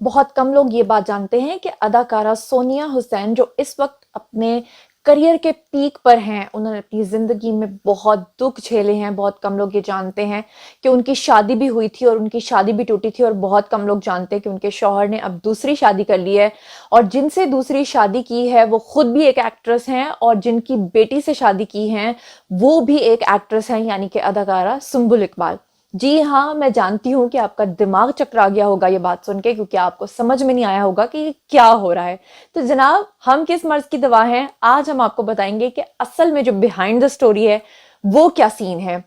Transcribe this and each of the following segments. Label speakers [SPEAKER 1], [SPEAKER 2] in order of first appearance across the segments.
[SPEAKER 1] بہت کم لوگ یہ بات جانتے ہیں کہ اداکارہ سونیا حسین جو اس وقت اپنے کریئر کے پیک پر ہیں، انہوں نے اپنی زندگی میں بہت دکھ جھیلے ہیں۔ بہت کم لوگ یہ جانتے ہیں کہ ان کی شادی بھی ہوئی تھی اور ان کی شادی بھی ٹوٹی تھی، اور بہت کم لوگ جانتے ہیں کہ ان کے شوہر نے اب دوسری شادی کر لی ہے، اور جن سے دوسری شادی کی ہے وہ خود بھی ایک ایکٹریس ہیں، اور جن کی بیٹی سے شادی کی ہیں وہ بھی ایک ایکٹریس ہیں، یعنی کہ اداکارہ سنبل اقبال۔ جی ہاں، میں جانتی ہوں کہ آپ کا دماغ چکرا گیا ہوگا یہ بات سن کے، کیونکہ آپ کو سمجھ میں نہیں آیا ہوگا کہ یہ کیا ہو رہا ہے۔ تو جناب، ہم کس مرض کی دوا ہیں؟ آج ہم آپ کو بتائیں گے کہ اصل میں جو بیہائنڈ دا سٹوری ہے وہ کیا سین ہے۔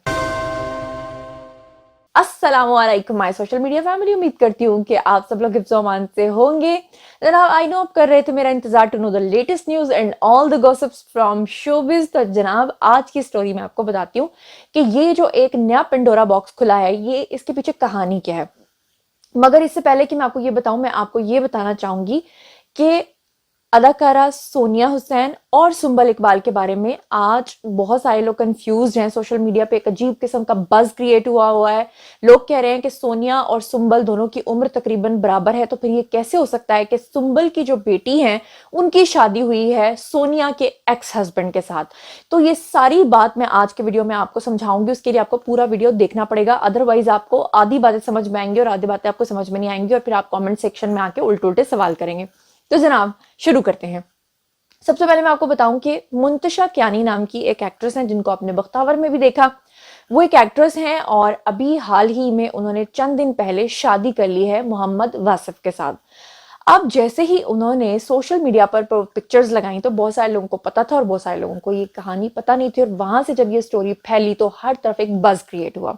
[SPEAKER 1] السلام علیکم مائی سوشل میڈیا فیملی، امید کرتی ہوں کہ آپ سب لوگ حفظ و امان سے ہوں گے۔ جناب، آئی نو آپ کر رہے تھے میرا انتظار to know the latest news and all the gossips from showbiz. تو جناب، آج کی سٹوری میں آپ کو بتاتی ہوں کہ یہ جو ایک نیا پنڈورا باکس کھلا ہے، یہ اس کے پیچھے کہانی کیا ہے۔ مگر اس سے پہلے کہ میں آپ کو یہ بتاؤں، میں آپ کو یہ بتانا چاہوں گی کہ اداکارہ سونیا حسین اور سنبل اقبال کے بارے میں آج بہت سارے لوگ کنفیوزڈ ہیں۔ سوشل میڈیا پہ ایک عجیب قسم کا بز کریٹ ہوا ہے۔ لوگ کہہ رہے ہیں کہ سونیا اور سنبل دونوں کی عمر تقریباً برابر ہے، تو پھر یہ کیسے ہو سکتا ہے کہ سنبل کی جو بیٹی ہیں ان کی شادی ہوئی ہے سونیا کے ایکس ہسبینڈ کے ساتھ۔ تو یہ ساری بات میں آج کے ویڈیو میں آپ کو سمجھاؤں گی، اس کے لیے آپ کو پورا ویڈیو دیکھنا پڑے گا، ادروائز آپ کو آدھی باتیں سمجھ میں آئیں گی اور آدھی باتیں آپ کو سمجھ میں نہیں آئیں گی، اور پھر آپ کامنٹ سیکشن میں آ کے الٹے الٹے سوال کریں گے۔ تو جناب، شروع کرتے ہیں۔ سب سے پہلے میں آپ کو بتاؤں کہ منتشا کیانی نام کی ایک ایکٹریس ہیں، جن کو آپ نے بختاور میں بھی دیکھا۔ وہ ایک ایکٹریس ہیں اور ابھی حال ہی میں انہوں نے چند دن پہلے شادی کر لی ہے محمد واصف کے ساتھ۔ اب جیسے ہی انہوں نے سوشل میڈیا پر پکچرز لگائیں تو بہت سارے لوگوں کو پتا تھا اور بہت سارے لوگوں کو یہ کہانی پتا نہیں تھی، اور وہاں سے جب یہ سٹوری پھیلی تو ہر طرف ایک بز کریٹ ہوا۔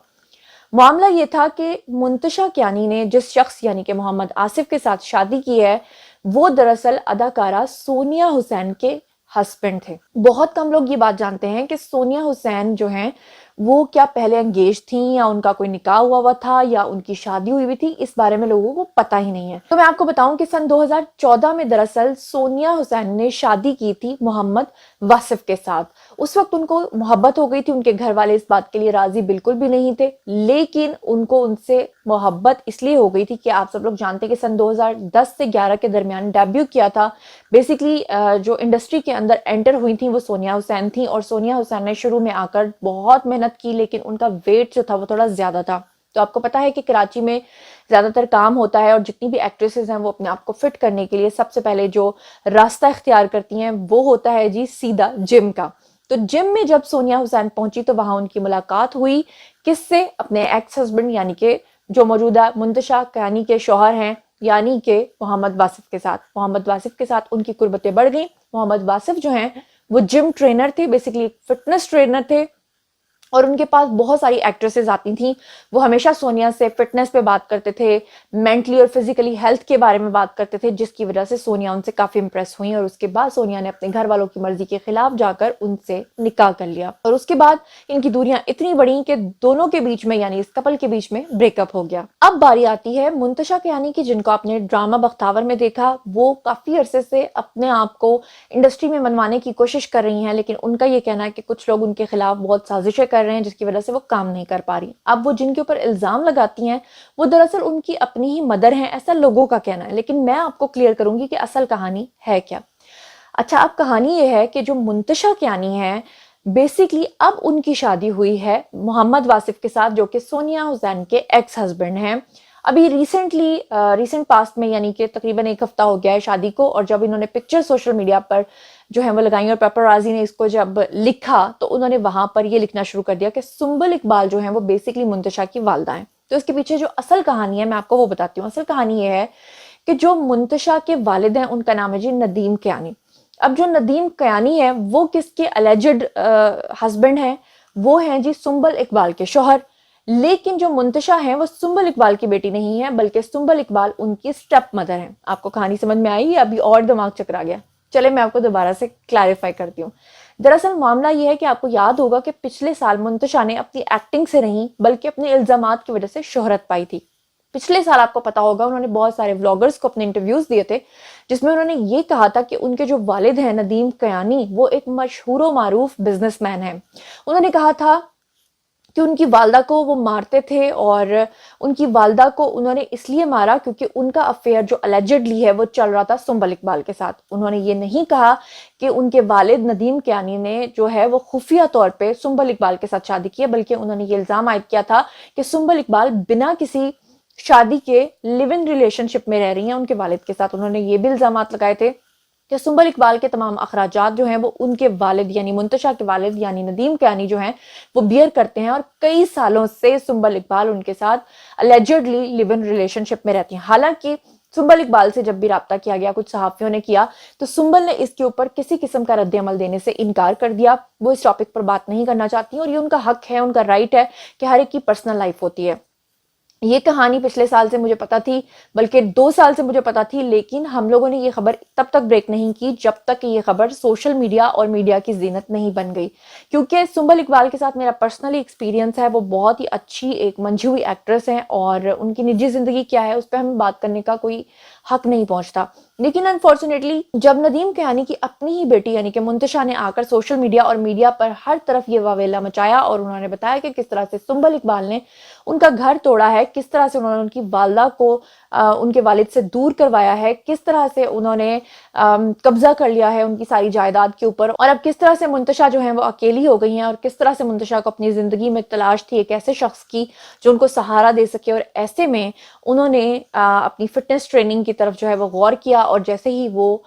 [SPEAKER 1] معاملہ یہ تھا کہ منتشا کیانی نے جس شخص یعنی کہ محمد آصف کے ساتھ شادی کی ہے، وہ دراصل اداکارہ سونیا حسین کے ہسبینڈ تھے۔ بہت کم لوگ یہ بات جانتے ہیں کہ سونیا حسین جو ہیں وہ کیا پہلے انگیج تھیں، یا ان کا کوئی نکاح ہوا تھا، یا ان کی شادی ہوئی تھی، اس بارے میں لوگوں کو پتا ہی نہیں ہے۔ تو میں آپ کو بتاؤں کہ سن 2014 میں دراصل سونیا حسین نے شادی کی تھی محمد واصف کے ساتھ۔ اس وقت ان کو محبت ہو گئی تھی، ان کے گھر والے اس بات کے لیے راضی بالکل بھی نہیں تھے، لیکن ان کو ان سے محبت اس لیے ہو گئی تھی کہ آپ سب لوگ جانتے ہیں کہ سن 2010 سے 11 کے درمیان ڈیبیو کیا تھا۔ بیسیکلی جو انڈسٹری کے اندر انٹر ہوئی تھیں وہ سونیا حسین تھیں، اور سونیا حسین نے شروع میں آ کر بہت محنت کی، لیکن ان کا ویٹ جو تھا وہ تھوڑا زیادہ تھا۔ تو آپ کو پتا ہے کہ کراچی میں زیادہ تر کام ہوتا ہے، اور جتنی بھی ایکٹریسز ہیں وہ اپنے آپ کو فٹ کرنے کے لیے سب سے پہلے جو راستہ اختیار کرتی ہیں وہ ہوتا ہے جی سیدھا جم کا۔ تو جم میں جب سونیا حسین پہنچی تو وہاں ان کی ملاقات ہوئی کس سے؟ اپنے ایکس ہسبینڈ یعنی کہ جو موجودہ منتشا کیانی کے شوہر ہیں، یعنی کہ محمد واصف کے ساتھ۔ محمد واصف کے ساتھ ان کی قربتیں بڑھ گئیں۔ محمد واصف جو ہیں وہ جم ٹرینر تھے، بیسیکلی فٹنس ٹرینر تھے، اور ان کے پاس بہت ساری ایکٹریسز آتی تھیں۔ وہ ہمیشہ سونیا سے فٹنس پہ بات کرتے تھے، مینٹلی اور فزیکلی ہیلتھ کے بارے میں بات کرتے تھے، جس کی وجہ سے سونیا ان سے کافی امپریس ہوئی، اور اس کے بعد سونیا نے اپنے گھر والوں کی مرضی کے خلاف جا کر ان سے نکاح کر لیا، اور اس کے بعد ان کی دوریاں اتنی بڑھیں کہ دونوں کے بیچ میں یعنی اس کپل کے بیچ میں بریک اپ ہو گیا۔ اب باری آتی ہے منتشا کیانی کی، جن کو آپ نے ڈرامہ بختاور میں دیکھا۔ وہ کافی عرصے سے اپنے آپ کو انڈسٹری میں منوانے کی کوشش کر رہی ہیں، لیکن ان کا یہ کہنا ہے کہ کچھ لوگ ان کے خلاف بہت سازشیں کر رہے ہیں، جس کی وجہ سے وہ کام نہیں کر پا رہی۔ اب وہ جن کے اوپر الزام لگاتی ہیں وہ دراصل ان کی اپنی ہی مدر ہیں، ایسا لوگوں کا کہنا ہے، لیکن میں آپ کو کلیئر کروں گی کہ اصل کہانی ہے کیا۔ اچھا، اب کہانی یہ ہے کہ جو منتشا کیانی ہے، بیسیکلی اب ان کی شادی ہوئی ہے محمد واصف کے ساتھ، جو کہ سونیا حسین کے ایکس ہسبینڈ ہیں۔ ابھی ریسنٹ پاسٹ میں یعنی کہ تقریباً ایک ہفتہ ہو گیا ہے شادی کو، اور جب انہوں نے پکچر سوشل میڈیا پر جو ہے وہ لگائیں اور پیپرازی نے اس کو جب لکھا تو انہوں نے وہاں پر یہ لکھنا شروع کر دیا کہ سنبل اقبال جو ہیں وہ بیسیکلی منتشا کی والدہ ہیں۔ تو اس کے پیچھے جو اصل کہانی ہے میں آپ کو وہ بتاتی ہوں۔ اصل کہانی یہ ہے کہ جو منتشا کے والد ہیں ان کا نام ہے جی ندیم کیانی۔ اب جو ندیم کیانی ہے وہ کس کے الیجڈ ہسبینڈ ہیں؟ وہ ہیں جی سنبل اقبال کے شوہر۔ لیکن جو منتشا ہیں وہ سنبل اقبال کی بیٹی نہیں ہے، بلکہ سنبل اقبال ان کی سٹیپ مدر ہیں۔ آپ کو کہانی سمجھ میں آئی؟ ابھی اور دماغ چکرا گیا؟ چلے میں آپ کو دوبارہ سے کلیریفائی کرتی ہوں۔ دراصل معاملہ یہ ہے کہ آپ کو یاد ہوگا کہ پچھلے سال منتشا نے اپنی ایکٹنگ سے نہیں بلکہ اپنے الزامات کی وجہ سے شہرت پائی تھی۔ پچھلے سال آپ کو پتا ہوگا انہوں نے بہت سارے ولاگرز کو اپنے انٹرویوز دیے تھے، جس میں انہوں نے یہ کہا تھا کہ ان کے جو والد ہیں ندیم کیانی وہ ایک مشہور و معروف بزنس مین ہیں۔ انہوں نے کہا تھا کہ ان کی والدہ کو وہ مارتے تھے، اور ان کی والدہ کو انہوں نے اس لیے مارا کیونکہ ان کا افیئر جو الیجڈلی ہے وہ چل رہا تھا سنبل اقبال کے ساتھ۔ انہوں نے یہ نہیں کہا کہ ان کے والد ندیم کیانی نے جو ہے وہ خفیہ طور پہ سنبل اقبال کے ساتھ شادی کی ہے، بلکہ انہوں نے یہ الزام عائد کیا تھا کہ سنبل اقبال بنا کسی شادی کے لیو ان ریلیشن شپ میں رہ رہی ہیں ان کے والد کے ساتھ۔ انہوں نے یہ بھی الزامات لگائے تھے کہ سنبل اقبال کے تمام اخراجات جو ہیں وہ ان کے والد یعنی منتشا کے والد یعنی ندیم کیانی جو ہیں وہ بیئر کرتے ہیں، اور کئی سالوں سے سنبل اقبال ان کے ساتھ الیجڈلی لیو ان ریلیشن شپ میں رہتی ہیں۔ حالانکہ سنبل اقبال سے جب بھی رابطہ کیا گیا، کچھ صحافیوں نے کیا، تو سنبل نے اس کے اوپر کسی قسم کا رد عمل دینے سے انکار کر دیا۔ وہ اس ٹاپک پر بات نہیں کرنا چاہتی، اور یہ ان کا حق ہے، ان کا رائٹ ہے کہ ہر ایک کی پرسنل لائف ہوتی ہے۔ یہ کہانی پچھلے سال سے مجھے پتا تھی، بلکہ 2 سال سے مجھے پتا تھی، لیکن ہم لوگوں نے یہ خبر تب تک بریک نہیں کی جب تک کہ یہ خبر سوشل میڈیا اور میڈیا کی زینت نہیں بن گئی، کیونکہ سنبل اقبال کے ساتھ میرا پرسنلی ایکسپیرینس ہے۔ وہ بہت ہی اچھی ایک منجھی ہوئی ایکٹریس ہیں، اور ان کی نجی زندگی کیا ہے اس پہ ہمیں بات کرنے کا کوئی حق نہیں پہنچتا۔ لیکن انفارچونیٹلی جب ندیم کیانی کی اپنی ہی بیٹی یعنی کہ منتشا نے آ کر سوشل میڈیا اور میڈیا پر ہر طرف یہ واویلا مچایا، اور انہوں نے بتایا کہ کس طرح سے سنبل اقبال نے ان کا گھر توڑا ہے، کس طرح سے انہوں نے ان کی والدہ کو ان کے والد سے دور کروایا ہے، کس طرح سے انہوں نے قبضہ کر لیا ہے ان کی ساری جائیداد کے اوپر، اور اب کس طرح سے منتشا جو ہیں وہ اکیلی ہو گئی ہیں، اور کس طرح سے منتشا کو اپنی زندگی میں تلاش تھی ایک ایسے شخص کی جو ان کو سہارا دے سکے، اور ایسے میں انہوں نے اپنی فٹنس ٹریننگ کی طرف جو ہے وہ غور کیا، اور جیسے ہی وہ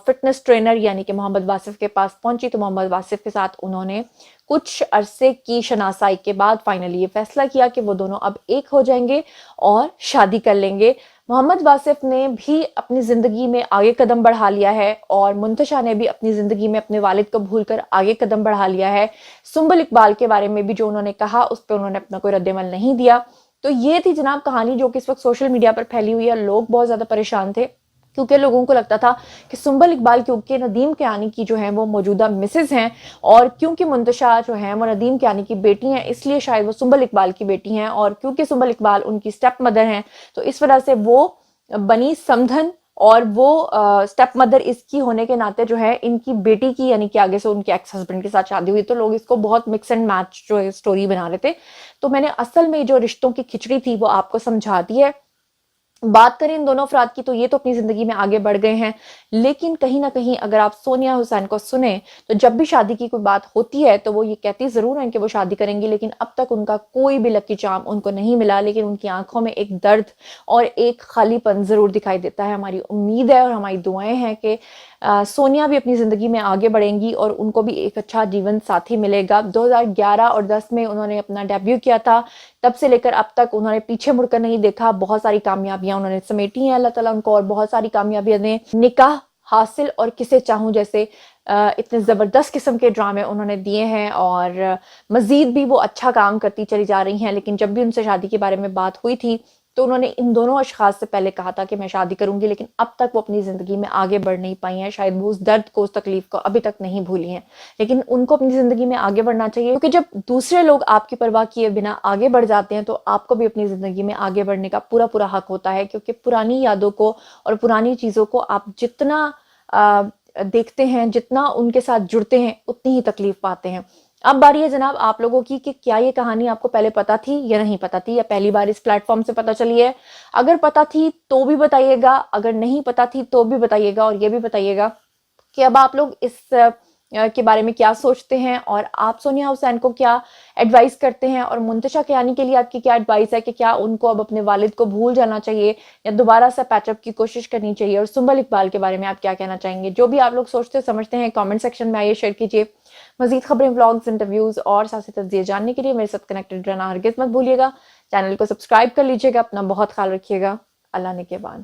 [SPEAKER 1] فٹنس ٹرینر یعنی کہ محمد واصف کے پاس پہنچی تو محمد واصف کے ساتھ انہوں نے کچھ عرصے کی شناسائی کے بعد فائنلی یہ فیصلہ کیا کہ وہ دونوں اب ایک ہو جائیں گے اور شادی کر لیں گے۔ محمد واصف نے بھی اپنی زندگی میں آگے قدم بڑھا لیا ہے، اور منتشا نے بھی اپنی زندگی میں اپنے والد کو بھول کر آگے قدم بڑھا لیا ہے۔ سنبل اقبال کے بارے میں بھی جو انہوں نے کہا اس پہ انہوں نے اپنا کوئی رد عمل نہیں دیا۔ تو یہ تھی جناب کہانی جو کہ اس وقت سوشل میڈیا پر پھیلی ہوئی ہے۔ لوگ بہت زیادہ پریشان تھے کیونکہ لوگوں کو لگتا تھا کہ سنبل اقبال کیونکہ ندیم کیانی کی جو ہیں وہ موجودہ مسز ہیں، اور کیونکہ منتشا جو ہیں وہ ندیم کیانی کی بیٹی ہیں اس لیے شاید وہ سنبل اقبال کی بیٹی ہیں، اور کیونکہ سنبل اقبال ان کی سٹیپ مدر ہیں تو اس وجہ سے وہ بنی سمدھن، اور وہ سٹیپ مدر اس کی ہونے کے ناطے جو ہے ان کی بیٹی کی یعنی کہ آگے سے ان کے ایکس ہسبینڈ کے ساتھ شادی ہوئی، تو لوگ اس کو بہت مکس اینڈ میچ جو ہے سٹوری بنا رہے تھے۔ تو میں نے اصل میں جو رشتوں کی کھچڑی تھی وہ آپ کو سمجھا دی ہے۔ بات کریں ان دونوں افراد کی تو یہ تو اپنی زندگی میں آگے بڑھ گئے ہیں، لیکن کہیں نہ کہیں اگر آپ سونیا حسین کو سنیں تو جب بھی شادی کی کوئی بات ہوتی ہے تو وہ یہ کہتی ضرور ہیں کہ وہ شادی کریں گی، لیکن اب تک ان کا کوئی بھی لکی چارم ان کو نہیں ملا، لیکن ان کی آنکھوں میں ایک درد اور ایک خالی پن ضرور دکھائی دیتا ہے۔ ہماری امید ہے اور ہماری دعائیں ہیں کہ سونیا بھی اپنی زندگی میں آگے بڑھیں گی اور ان کو بھی ایک اچھا جیون ساتھی ملے گا۔ 2011 اور 10 میں انہوں نے اپنا ڈیبیو کیا تھا، تب سے لے کر اب تک انہوں نے پیچھے مڑ کر نہیں دیکھا، بہت ساری کامیابیاں انہوں نے سمیٹی ہیں، اللہ تعالیٰ ان کو اور بہت ساری کامیابیاں دیں۔ نکاح حاصل اور کسے چاہوں جیسے اتنے زبردست قسم کے ڈرامے انہوں نے دیے ہیں، اور مزید بھی وہ اچھا کام کرتی چلی جا رہی ہیں، لیکن جب بھی ان سے شادی کے بارے میں بات ہوئی تھی تو انہوں نے ان دونوں اشخاص سے پہلے کہا تھا کہ میں شادی کروں گی، لیکن اب تک وہ اپنی زندگی میں آگے بڑھ نہیں پائی ہیں، شاید وہ اس درد کو اس تکلیف کو ابھی تک نہیں بھولی ہیں، لیکن ان کو اپنی زندگی میں آگے بڑھنا چاہیے، کیونکہ جب دوسرے لوگ آپ کی پرواہ کیے بنا آگے بڑھ جاتے ہیں تو آپ کو بھی اپنی زندگی میں آگے بڑھنے کا پورا پورا حق ہوتا ہے، کیونکہ پرانی یادوں کو اور پرانی چیزوں کو آپ جتنا دیکھتے ہیں، جتنا ان کے ساتھ جڑتے ہیں اتنی ہی تکلیف پاتے ہیں۔ اب باری ہے جناب آپ لوگوں کی کہ کیا یہ کہانی آپ کو پہلے پتا تھی یا نہیں پتا تھی، یا پہلی بار اس پلیٹ فارم سے پتا چلی ہے؟ اگر پتا تھی تو بھی بتائیے گا، اگر نہیں پتا تھی تو بھی بتائیے گا، اور یہ بھی بتائیے گا کہ اب آپ لوگ اس کے بارے میں کیا سوچتے ہیں، اور آپ سونیا حسین کو کیا ایڈوائز کرتے ہیں، اور منتشا کیانی کے لیے آپ کی کیا ایڈوائز ہے کہ کیا ان کو اب اپنے والد کو بھول جانا چاہیے یا دوبارہ سے پیچ اپ کی کوشش کرنی چاہیے، اور سنبل اقبال کے بارے میں آپ کیا کہنا چاہیں گے؟ جو بھی آپ لوگ سوچتے سمجھتے ہیں کامنٹ سیکشن میں آئیے، شیئر کیجیے۔ مزید خبریں، ولاگز، انٹرویوز اور سیاسی تجزیے جاننے کے لیے میرے ساتھ کنیکٹڈ رہنا ہرگز مت بھولیے گا۔ چینل کو سبسکرائب کر لیجیے گا، اپنا بہت خیال رکھیے گا۔ اللہ نگہبان۔